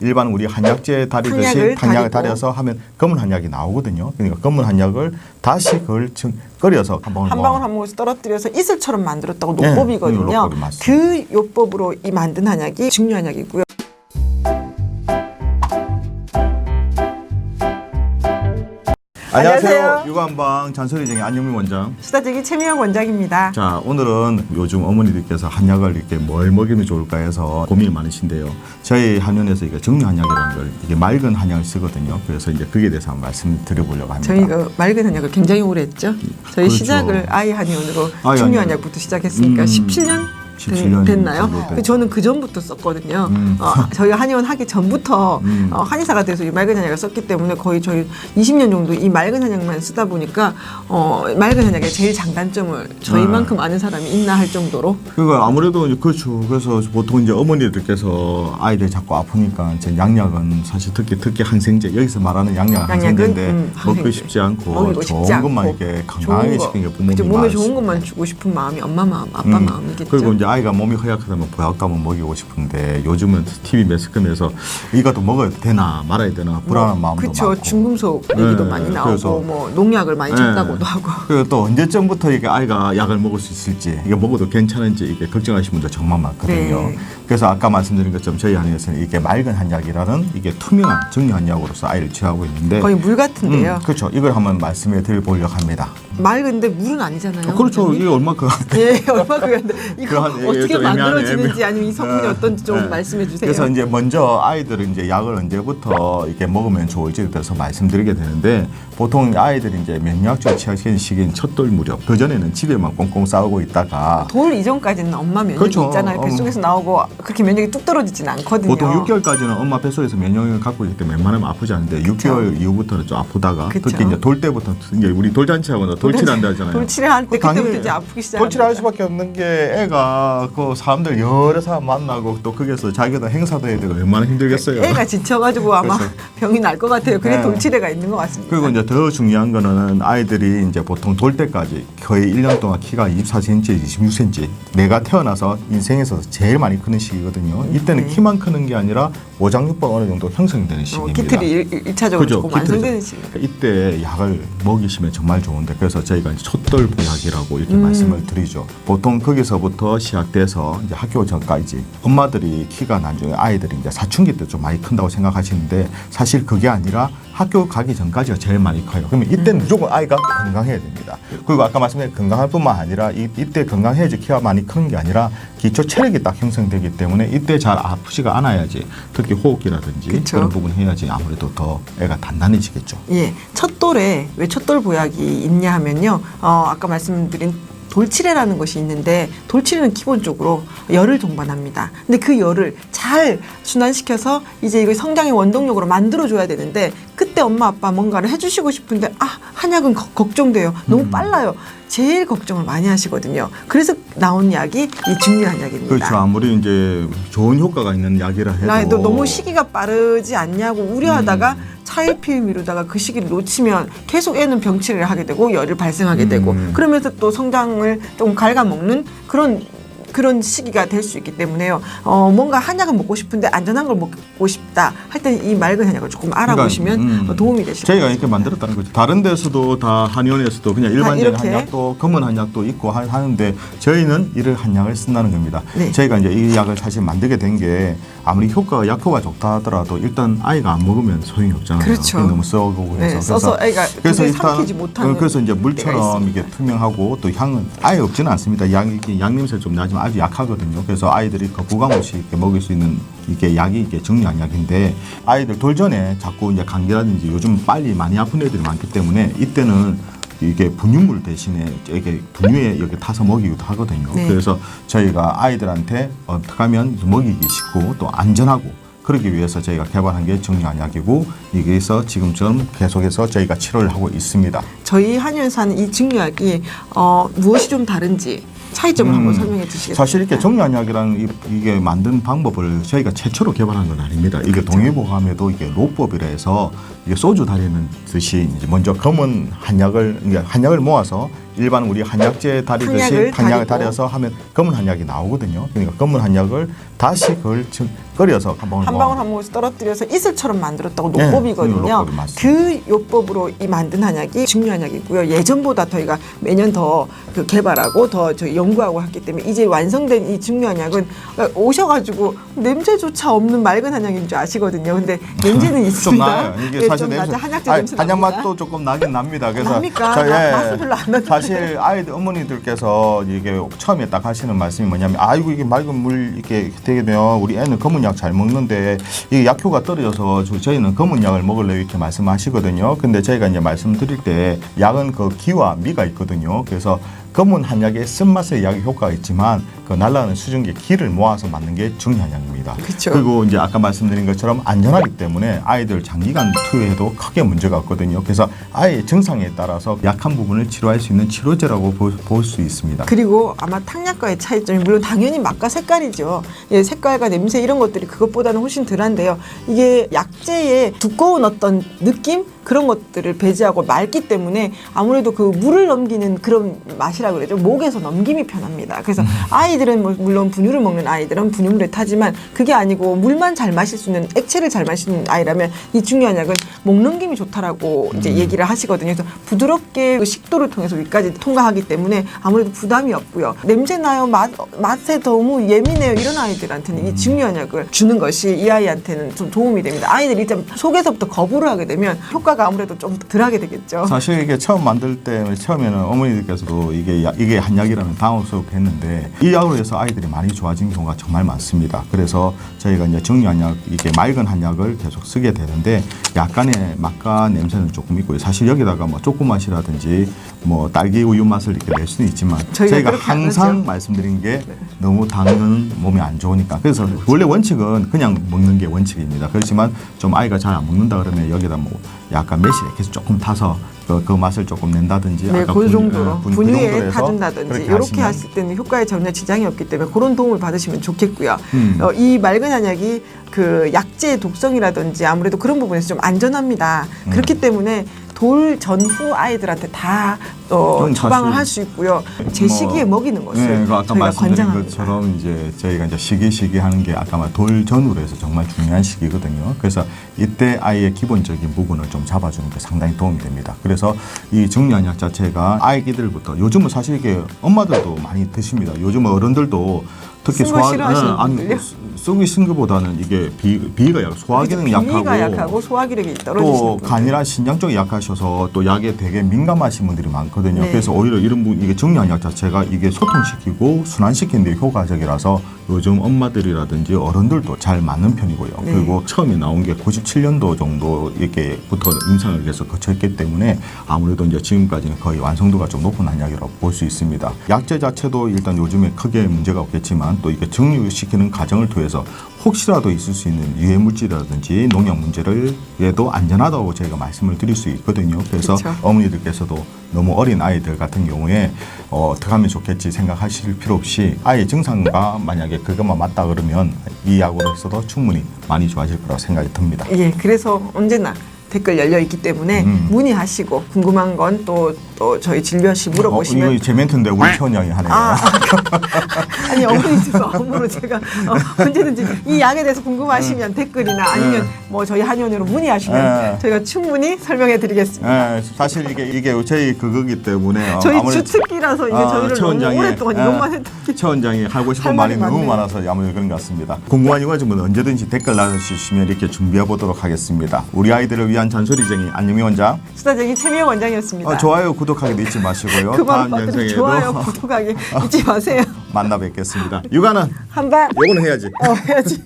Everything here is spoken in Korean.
일반 우리 한약재 다리듯이 한약을 다려서 하면 검은 한약이 나오거든요. 그러니까 검은 한약을 다시 그걸 끓여서 한 방울 떨어뜨려서 이슬처럼 만들었다고 노법이거든요. 노법이 그 요법으로 이 만든 한약이 증류 한약이고요. 안녕하세요. 육아한방 잔소리쟁이 안영민 원장. 수다쟁이 최미영 원장입니다. 자, 오늘은 요즘 어머니들께서 한약을 이렇게 뭘 먹이면 좋을까 해서 고민이 많으신데요. 저희 한의원에서 이게 정류 한약이라는 걸 이게 맑은 한약을 쓰거든요. 그래서 이제 그에 대해서 한번 말씀드려보려고 합니다. 저희가 맑은 한약을 굉장히 오래 했죠. 저희 그렇죠. 시작을 아이 한의원으로 아이 증류 한의원. 한약부터 시작했으니까 17년? 17년 됐나요? 정도 저는 그 전부터 썼거든요. 저희가 한의원 하기 전부터 한의사가 돼서 이 맑은 한약을 썼기 때문에 거의 저희 20년 정도 이 맑은 한약만 쓰다 보니까 맑은 한약의 제일 장단점을 저희만큼 아는 사람이 있나 할 정도로. 그러니까 아무래도 이제 그렇죠. 그래서 보통 이제 어머니들께서 아이들이 자꾸 아프니까 이제 양약은 사실 특히 항생제 여기서 말하는 양약은 항생제인데 먹고 싶지 않고 좋은 것만 이렇게 건강하게 시키는 게 부모님 몸에 좋은 것만 주고 싶은 마음이 엄마 마음, 아빠 마음이겠죠. 그리고 이제 아이가 몸이 허약하다면 보약감은 먹이고 싶은데 요즘은 TV 매스컴에서 이것도 먹어야 되나 말아야 되나 불안한 마음도 그쵸. 많고. 중금속 얘기도 많이 나오고 뭐 농약을 많이 쳤다고도 하고. 그리고 또 언제쯤부터 이게 아이가 약을 먹을 수 있을지 이게 먹어도 괜찮은지 이게 걱정하시는 분들 정말 많거든요. 네. 그래서 아까 말씀드린 것처럼 저희 한의원에서는 이게 맑은 한약이라는 이게 투명한 정류 한약으로서 아이를 치유하고 있는데 거의 물 같은데요. 그렇죠. 이걸 한번 말씀해 드려보려고 합니다. 맑은데 물은 아니잖아요. 그렇죠. 원장님? 이게 얼마큼 예, 얼마 그런데 이거 어떻게 좀 만들어지는지 아니면 이 성분이 어떤지 좀 말씀해 주세요. 그래서 이제 먼저 아이들은 이제 약을 언제부터 이렇게 먹으면 좋을지에 대해서 말씀드리게 되는데 보통 아이들이 이제 면역학적 취약한 시기인 첫돌 무렵 그 전에는 집에만 꽁꽁 싸우고 있다가 돌 이전까지는 엄마 면역이 그렇죠. 있잖아요. 뱃속에서 나오고 그렇게 면역이 뚝 떨어지진 않거든요. 보통 6개월까지는 엄마 뱃속에서 면역을 갖고 있기 때문에 웬만하면 아프지 않은데 6개월 이후부터는 좀 아프다가 그쵸. 특히 이제 돌 때부터 이제 우리 돌잔치하거나 돌칠한다 하잖아요. 돌칠할 때 그때부터 이제 아프기 시작합니다. 돌칠할 수밖에 없는 게 애가 그 사람들 여러 사람 만나고 또 거기서 자기도 행사도 해야 되고 얼마나 힘들겠어요. 애가 지쳐가지고 아마 그래서. 병이 날 것 같아요. 그래 네. 돌칠애가 있는 것 같습니다. 그리고 이제 더 중요한 거는 아이들이 이제 보통 돌 때까지 거의 1년 동안 키가 24cm, 26cm 내가 태어나서 인생에서 제일 많이 크는 시기거든요. 이때는 키만 크는 게 아니라 오장육부가 어느 정도 형성되는 시기입니다. 기틀이 1차적으로 그죠? 조금 완성되는 시기. 이때 약을 먹이시면 정말 좋은데 그래서 저희가 이제 첫돌 보약이라고 이렇게 말씀을 드리죠. 보통 거기서부터 시작돼서 이제 학교 전까지 엄마들이 키가 나중에 아이들이 이제 사춘기 때 좀 많이 큰다고 생각하시는데 사실 그게 아니라 학교 가기 전까지가 제일 많이 커요. 그러면 이때는 무조건 아이가 건강해야 됩니다. 그리고 아까 말씀드린 건강할 뿐만 아니라 이때 건강해야지 키가 많이 크는 게 아니라 기초 체력이 딱 형성되기 때문에 이때 잘 아프지가 않아야지 특히 호흡기라든지 그쵸. 그런 부분 해야지 아무래도 더 애가 단단해지겠죠. 예, 첫돌에 왜 첫돌 보약이 있냐 하면요. 아까 말씀드린 돌칠애라는 것이 있는데 돌칠애는 기본적으로 열을 동반합니다. 근데 그 열을 잘 순환시켜서 이제 이걸 성장의 원동력으로 만들어줘야 되는데 그때 엄마 아빠 뭔가를 해주시고 싶은데 한약은 걱정돼요. 너무 빨라요. 제일 걱정을 많이 하시거든요. 그래서 나온 약이 이 증류 한약입니다. 그렇죠. 아무리 이제 좋은 효과가 있는 약이라 해도 너무 시기가 빠르지 않냐고 우려하다가 차일피일 미루다가 그 시기를 놓치면 계속 애는 병치레를 하게 되고 열을 발생하게 되고 그러면서 또 성장을 좀 갉아먹는 그런 시기가 될 수 있기 때문에요. 뭔가 한약을 먹고 싶은데 안전한 걸 먹고 싶다 할 때 이 맑은 한약을 조금 알아보시면 도움이 되실 저희가 거예요. 이렇게 만들었다는 거죠. 다른 데서도 다 한의원에서도 그냥 일반적인 이렇게? 한약도 검은 한약도 있고 하는데 저희는 이런 한약을 쓴다는 겁니다. 네. 저희가 이제 이 약을 사실 만들게 된 게 아무리 약효가 좋다 하더라도 일단 아이가 안 먹으면 소용이 없잖아요. 그렇죠. 너무 썩고 네, 해서 써서 애가 그래서 삼키지 못하는 그래서 이제 때가 물처럼 있습니다. 이게 투명하고 또 향은 아예 없지는 않습니다. 양 냄새 좀 나지만 아주 약하거든요. 그래서 아이들이 거부감 없이 이렇게 먹을 수 있는 이게 약이 이게 정류 한약인데 아이들 돌전에 자꾸 이제 감기라든지 요즘 빨리 많이 아픈 애들이 많기 때문에 이때는 이게 분유물 대신에 이게 분유에 여기 타서 먹이기도 하거든요. 네. 그래서 저희가 아이들한테 어떻게 하면 먹이기 쉽고 또 안전하고 그러기 위해서 저희가 개발한 게 정류 한약이고 여기서 지금처럼 계속해서 저희가 치료를 하고 있습니다. 저희 한의원에서 하는 이 증류약이 무엇이 좀 다른지 차이점을 한번 설명해 주시겠어요? 사실 이렇게 정류한약이랑 이게 만든 방법을 저희가 최초로 개발한 건 아닙니다. 이게 그렇죠. 동의보감에도 이게 로법이라 해서 이게 소주 다리는 듯이 이제 먼저 검은 한약을 모아서 일반 우리 한약재 다리듯이 한약을 한약을 다리고. 다려서 하면 검은 한약이 나오거든요. 그러니까 검은 한약을 다시 그걸 끓여서 한 방울 한 방울 한 방울씩 떨어뜨려서 이슬처럼 만들었다고 네, 요법이거든요. 요법이 맞습니다. 그 요법으로 이 만든 한약이 중요한약이고요. 예전보다 저희가 매년 더 그 개발하고 더 저희 연구하고 했기 때문에 이제 완성된 이 중요한약은 오셔가지고 냄새조차 없는 맑은 한약인 줄 아시거든요. 근데 냄새는 좀 있습니다. 나요. 이게 예, 사실 좀 냄새, 나죠. 한약재 아니, 냄새 한약 납니다. 맛도 조금 나긴 납니다. 그래서 납니까? 맛은 별로 안 나는데. 사실 아이들 어머니들께서 이게 처음에 딱 하시는 말씀이 뭐냐면 아이고 이게 맑은 물 이렇게 되면 우리 애는 검은 약 잘 먹는데 이게 약효가 떨어져서 저희는 검은 약을 먹을래요 이렇게 말씀하시거든요. 근데 저희가 이제 말씀드릴 때 약은 그 기와 미가 있거든요. 그래서 검은 한약의 쓴맛의 약의 효과가 있지만 그 날라가는 수증기의 기를 모아서 맞는 게 중요한약입니다. 그쵸. 그리고 이제 아까 말씀드린 것처럼 안전하기 때문에 아이들 장기간 투여해도 크게 문제가 없거든요. 그래서 아이의 증상에 따라서 약한 부분을 치료할 수 있는 치료제라고 볼 수 있습니다. 그리고 아마 탕약과의 차이점이 물론 당연히 맛과 색깔이죠. 예, 색깔과 냄새 이런 것들이 그것보다는 훨씬 덜한데요. 이게 약재의 두꺼운 어떤 느낌 그런 것들을 배제하고 맑기 때문에 아무래도 그 물을 넘기는 그런 맛이라 그러죠. 목에서 넘김이 편합니다. 그래서 아이들은 뭐 물론 분유를 먹는 아이들은 분유물에 타지만 그게 아니고 물만 잘 마실 수 있는 액체를 잘 마시는 아이라면 이 중요한 약은 목 넘김이 좋다라고 이제 얘기를 하시거든요. 그래서 부드럽게 그 식도를 통해서 위까지 통과하기 때문에 아무래도 부담이 없고요. 냄새 나요, 맛에 너무 예민해요 이런 아이들한테는 이 중요한 약을 주는 것이 이 아이한테는 좀 도움이 됩니다. 아이들이 일단 속에서부터 거부를 하게 되면 효과가 아무래도 좀 덜하게 되겠죠. 사실 이게 처음 만들 때 처음에는 어머니들께서도 이게 한약이라면 당혹스럽겠는데 이 약으로 해서 아이들이 많이 좋아진 경우가 정말 많습니다. 그래서 저희가 이제 정류한약 이게 맑은 한약을 계속 쓰게 되는데 약간의 맛과 냄새는 조금 있고요. 사실 여기다가 뭐 쪼꼬맛이라든지 뭐 딸기 우유 맛을 이렇게 낼 수는 있지만 저희가 그렇게 안 항상 하죠. 말씀드린 게 너무 단 건 몸에 안 좋으니까 그래서 원래 원칙은 그냥 먹는 게 원칙입니다. 그렇지만 좀 아이가 잘 안 먹는다 그러면 여기다 뭐 약간 매실에 계속 조금 타서 그 맛을 조금 낸다든지 네, 아까 그 정도로 그 분유에 정도로 해서 타준다든지 그렇게 이렇게 하시면 하실 때는 효과에 전혀 지장이 없기 때문에 그런 도움을 받으시면 좋겠고요. 음. 이 맑은 한약이 그 약재의 독성이라든지 아무래도 그런 부분에서 좀 안전합니다. 그렇기 때문에 돌 전후 아이들한테 다 좀 처방을 사실 할 수 있고요. 제 시기에 먹이는 것을 네, 그 아까 저희가 말씀드린 권장합니다. 것처럼 이제 저희가 이제 시기 하는 게 아까 말 돌 전후로 해서 정말 중요한 시기거든요. 그래서 이때 아이의 기본적인 부분을 좀 잡아주는 게 상당히 도움이 됩니다. 그래서 이 정류한약 자체가 아기들부터 요즘은 사실 이게 엄마들도 많이 드십니다. 요즘 어른들도 특히 쓴거 싫어하시는 분들요? 쓰기 싫은 것보다는 이게 비위가 소화 기능이 비위가 약하고 약하고 소화 기력이 또 떨어지시는 분들. 간이나 신장 쪽이 약하셔서 또 약에 되게 민감하신 분들이 많거든요. 네. 그래서 오히려 이런 분 이게 정류한약 자체가 이게 소통시키고 순환시키는 데 효과적이라서 요즘 엄마들이라든지 어른들도 잘 맞는 편이고요. 네. 그리고 처음에 나온 게 97년도 정도 이렇게부터 임상을 계속 거쳤기 때문에 아무래도 이제 지금까지는 거의 완성도가 좀 높은 한약이라고 볼 수 있습니다. 약재 자체도 일단 요즘에 크게 문제가 없겠지만 또 이게 정류시키는 과정을 통해서 혹시라도 있을 수 있는 유해 물질이라든지 농약 문제를 얘도 안전하다고 저희가 말씀을 드릴 수 있거든요. 그래서 그렇죠. 어머니들께서도 너무 어린 아이들 같은 경우에 어떻게 하면 좋겠지 생각하실 필요 없이 아이의 증상과 만약에 그것만 맞다 그러면 이 약으로 해서도 충분히 많이 좋아질 거라고 생각이 듭니다. 예, 그래서 언제나 댓글 열려 있기 때문에 문의하시고 궁금한 건 또 저희 진료씨 물어보시면 이거 제 멘트인데 우리 최원장이 하네요. 아니 어머니도 업무로 제가 언제든지 이 약에 대해서 궁금하시면 댓글이나 아니면 뭐 저희 한의원으로 문의하시면 저희가 충분히 설명해드리겠습니다. 사실 이게 저희 그거기 때문에 저희 아무래도 주특기라서 이게 저희를 너무 오랫동안 이것만 했던 최 원장이 하고 싶은 할 말이 말이 너무 많네요. 많아서 아무래도 그런 것 같습니다. 궁금한 이거지만 언제든지 댓글 남겨주시면 이렇게 준비해 보도록 하겠습니다. 우리 아이들을 위한 잔소리쟁이 안영미 원장. 수다쟁이 최미영 원장이었습니다. 좋아요 구독하기도 잊지 마시고요. 그만 다음 빠뜨려 영상에도 좋아요 구독하기 잊지 마세요. 만나 뵙겠습니다. 육아는 한방 요거는 해야지. 해야지.